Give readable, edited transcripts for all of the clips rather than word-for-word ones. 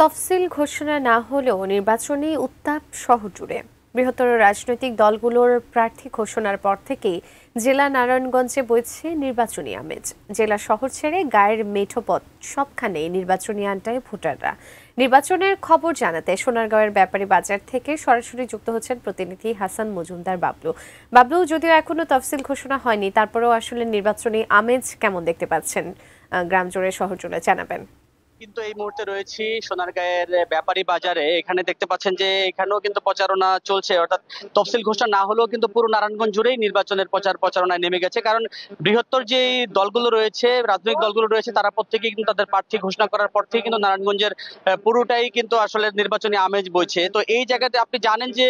তফসিল ঘোষণা না হলেও নির্বাচনী উত্তাপ শহর জুড়ে। বৃহত্তর রাজনৈতিক দলগুলোর প্রার্থী ঘোষণার পর থেকেই জেলা নারায়ণগঞ্জে বইছে নির্বাচনী আমেজ। জেলা শহর ছেড়ে গায়ের মেঠোপথ সবখানেই নির্বাচনী আড্ডায় ভোটাররা। নির্বাচনের খবর জানাতে সোনারগাঁওয়ের ব্যাপারী বাজার থেকে সরাসরি যুক্ত হচ্ছেন প্রতিনিধি হাসান মজুমদার বাবলু। যদিও এখনো তফসিল ঘোষণা হয়নি, তারপরেও আসলে নির্বাচনী আমেজ কেমন দেখতে পাচ্ছেন গ্রাম জুড়ে শহর জুড়ে, জানাবেন। কিন্তু এই মুহূর্তে রয়েছি সোনারগাঁয়ের ব্যাপারী বাজারে। এখানে দেখতে পাচ্ছেন যে এখানেও কিন্তু প্রচারণা চলছে, অর্থাৎ তফসিল ঘোষণা না হলেও কিন্তু পুরো নারায়ণগঞ্জ জুড়েই নির্বাচনের প্রচারণায় নেমে গেছে। কারণ বৃহত্তর যে দলগুলো রয়েছে, রাজনৈতিক দলগুলো রয়েছে, তারা প্রত্যেকেই কিন্তু তাদের প্রার্থী ঘোষণা করার পর থেকে কিন্তু নারায়ণগঞ্জের পুরোটাই কিন্তু আসলে নির্বাচনী আমেজ বইছে। তো এই জায়গাতে আপনি জানেন যে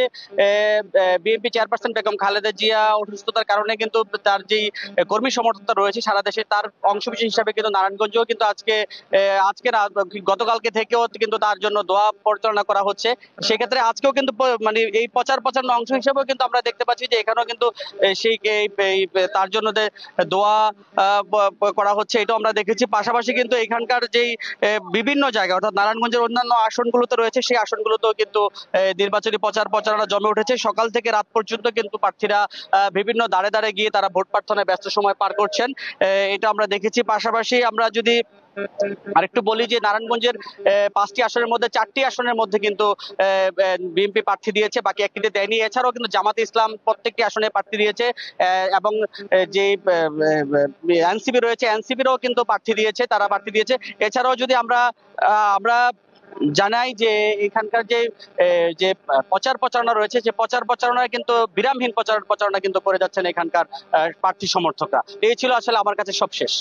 বিএনপি চেয়ারপারসন বেগম খালেদা জিয়া অসুস্থতার কারণে কিন্তু তার যেই কর্মী সমর্থকতা রয়েছে সারা দেশে, তার অংশবিশেষ হিসাবে কিন্তু নারায়ণগঞ্জেও কিন্তু আজকে গতকালকে থেকেও কিন্তু তার জন্য দোয়া পরিচালনা করা হচ্ছে। সেক্ষেত্রে আজকেও কিন্তু মানে এই প্রচারণার অংশ হিসেবেও কিন্তু আমরা দেখতে পাচ্ছি যে এখানেও কিন্তু সেই তার জন্য দোয়া করা হচ্ছে, এটাও আমরা দেখেছি। পাশাপাশি কিন্তু এখানকার যেই বিভিন্ন জায়গা, অর্থাৎ নারায়ণগঞ্জের অন্যান্য আসনগুলোতে রয়েছে, সেই আসনগুলোতেও কিন্তু নির্বাচনী প্রচারণা জমে উঠেছে। সকাল থেকে রাত পর্যন্ত কিন্তু প্রার্থীরা বিভিন্ন দাঁড়ে দাঁড়ে গিয়ে তারা ভোট প্রার্থনায় ব্যস্ত সময় পার করছেন, এটা আমরা দেখেছি। পাশাপাশি আমরা যদি আরেকটু বলি যে নারায়ণগঞ্জের 5টি আসনের মধ্যে 4টি আসনের মধ্যে কিন্তু বিএনপি প্রার্থী দিয়েছে, বাকি একটিতে দেয়নি। এছাড়াও কিন্তু জামাতে ইসলাম প্রত্যেকটি আসনে প্রার্থী দিয়েছে, এবং যে এনসিপি রয়েছে, এনসিপিরও কিন্তু প্রার্থী দিয়েছে, তারা প্রার্থী দিয়েছে। এছাড়াও যদি আমরা জানাই যে এখানকার যে প্রচারণা রয়েছে, যে প্রচারণায় কিন্তু বিরামহীন প্রচারণা কিন্তু করে যাচ্ছেন এখানকার প্রার্থী সমর্থকরা। এই ছিল আসলে আমার কাছে সব শেষ।